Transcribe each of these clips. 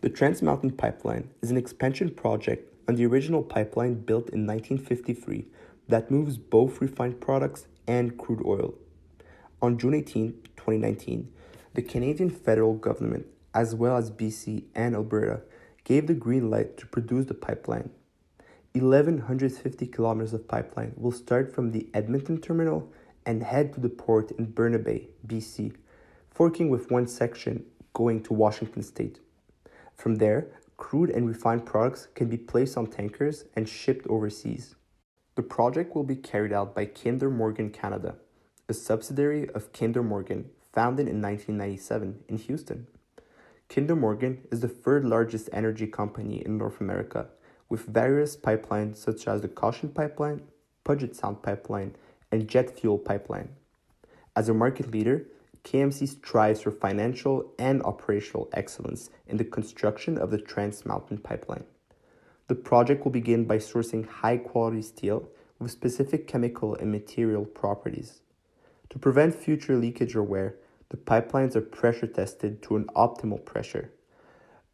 The Trans Mountain Pipeline is an expansion project on the original pipeline built in 1953 that moves both refined products and crude oil. On June 18, 2019, the Canadian federal government, as well as BC and Alberta, gave the green light to produce the pipeline. 1,150 kilometers of pipeline will start from the Edmonton terminal and head to the port in Burnaby, BC, forking with one section going to Washington State. From there, crude and refined products can be placed on tankers and shipped overseas. The project will be carried out by Kinder Morgan Canada, a subsidiary of Kinder Morgan founded in 1997 in Houston. Kinder Morgan is the third largest energy company in North America, with various pipelines such as the Caution Pipeline, Puget Sound Pipeline, and Jet Fuel Pipeline. As a market leader, KMC strives for financial and operational excellence in the construction of the Trans Mountain Pipeline. The project will begin by sourcing high-quality steel with specific chemical and material properties. To prevent future leakage or wear, the pipelines are pressure tested to an optimal pressure.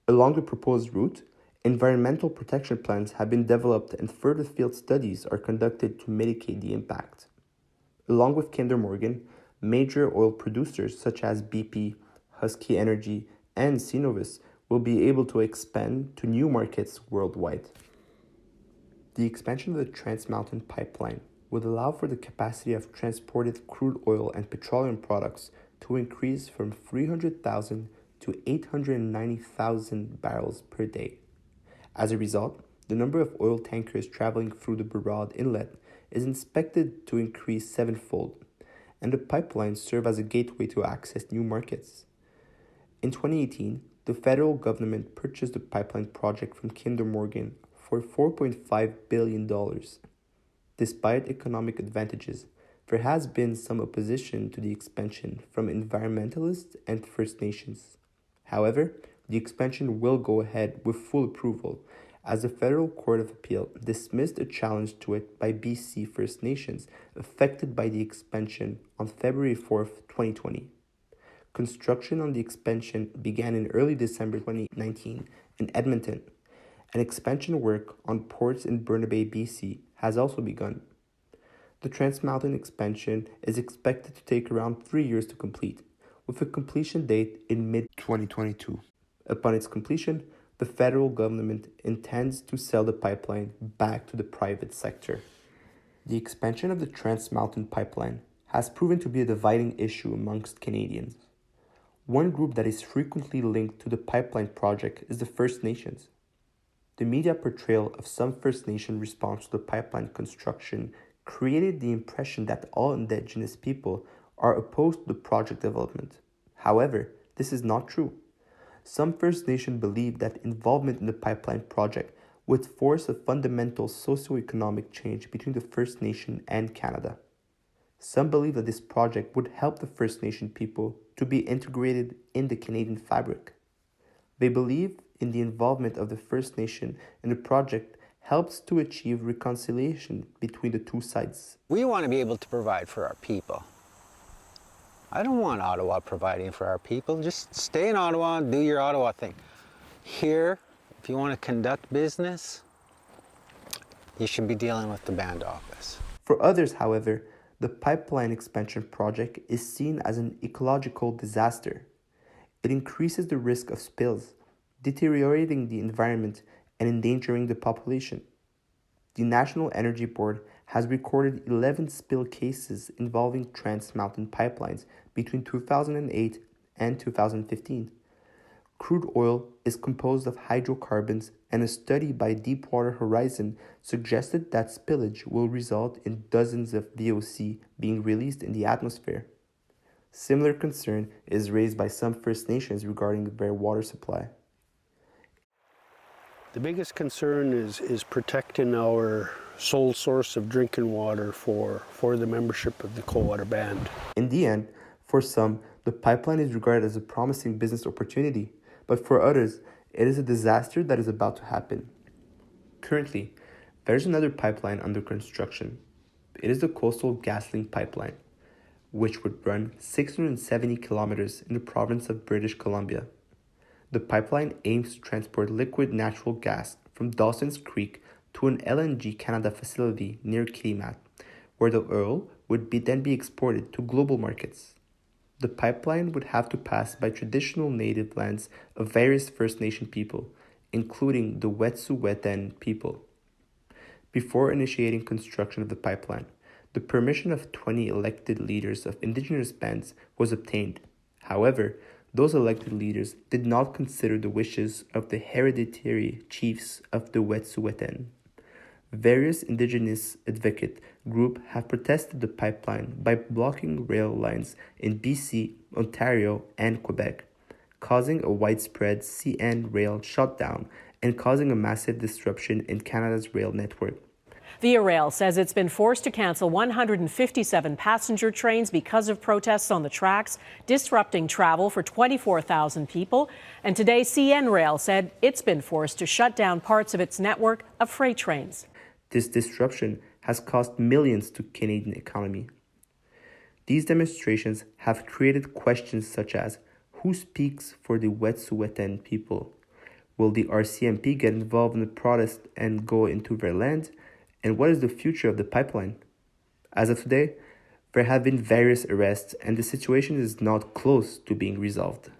Along the proposed route, environmental protection plans have been developed and further field studies are conducted to mitigate the impact. Along with Kinder Morgan, major oil producers such as BP, Husky Energy, and Cenovus will be able to expand to new markets worldwide. The expansion of the Trans Mountain Pipeline would allow for the capacity of transported crude oil and petroleum products to increase from 300,000 to 890,000 barrels per day. As a result, the number of oil tankers traveling through the Burrard Inlet is expected to increase sevenfold, and the pipelines serve as a gateway to access new markets. In 2018, the federal government purchased the pipeline project from Kinder Morgan for $4.5 billion. Despite economic advantages, there has been some opposition to the expansion from environmentalists and First Nations. However, the expansion will go ahead with full approval, as the Federal Court of Appeal dismissed a challenge to it by BC First Nations affected by the expansion on February 4, 2020. Construction on the expansion began in early December 2019 in Edmonton, and expansion work on ports in Burnaby, BC has also begun. The Trans Mountain expansion is expected to take around 3 years to complete, with a completion date in mid-2022. Upon its completion, the federal government intends to sell the pipeline back to the private sector. The expansion of the Trans Mountain Pipeline has proven to be a dividing issue amongst Canadians. One group that is frequently linked to the pipeline project is the First Nations. The media portrayal of some First Nation response to the pipeline construction created the impression that all Indigenous people are opposed to the project development. However, this is not true. Some First Nation believe that involvement in the pipeline project would force a fundamental socio-economic change between the First Nation and Canada. Some believe that this project would help the First Nation people to be integrated in the Canadian fabric. They believe in the involvement of the First Nation in the project helps to achieve reconciliation between the two sides. We want to be able to provide for our people. I don't want Ottawa providing for our people. Just stay in Ottawa and do your Ottawa thing. Here, if you want to conduct business, you should be dealing with the band office. For others, however, the pipeline expansion project is seen as an ecological disaster. It increases the risk of spills, deteriorating the environment and endangering the population. The National Energy Board has recorded 11 spill cases involving Trans Mountain pipelines between 2008 and 2015. Crude oil is composed of hydrocarbons, and a study by Deepwater Horizon suggested that spillage will result in dozens of VOC being released in the atmosphere. Similar concern is raised by some First Nations regarding their water supply. The biggest concern is protecting our sole source of drinking water for the membership of the Coldwater Band. In the end, for some, the pipeline is regarded as a promising business opportunity, but for others, it is a disaster that is about to happen. Currently, there's another pipeline under construction. It is the Coastal GasLink pipeline, which would run 670 kilometers in the province of British Columbia. The pipeline aims to transport liquid natural gas from Dawson's Creek to an LNG Canada facility near Kitimat, where the oil would then be exported to global markets. The pipeline would have to pass by traditional native lands of various First Nation people, including the Wet'suwet'en people. Before initiating construction of the pipeline, the permission of 20 elected leaders of indigenous bands was obtained. However, those elected leaders did not consider the wishes of the hereditary chiefs of the Wet'suwet'en. Various indigenous advocate groups have protested the pipeline by blocking rail lines in BC, Ontario, and Quebec, causing a widespread CN rail shutdown and causing a massive disruption in Canada's rail network. Via Rail says it's been forced to cancel 157 passenger trains because of protests on the tracks, disrupting travel for 24,000 people. And today, CN Rail said it's been forced to shut down parts of its network of freight trains. This disruption has cost millions to the Canadian economy. These demonstrations have created questions such as, who speaks for the Wet'suwet'en people? Will the RCMP get involved in the protest and go into their land? And what is the future of the pipeline? As of today, there have been various arrests and the situation is not close to being resolved.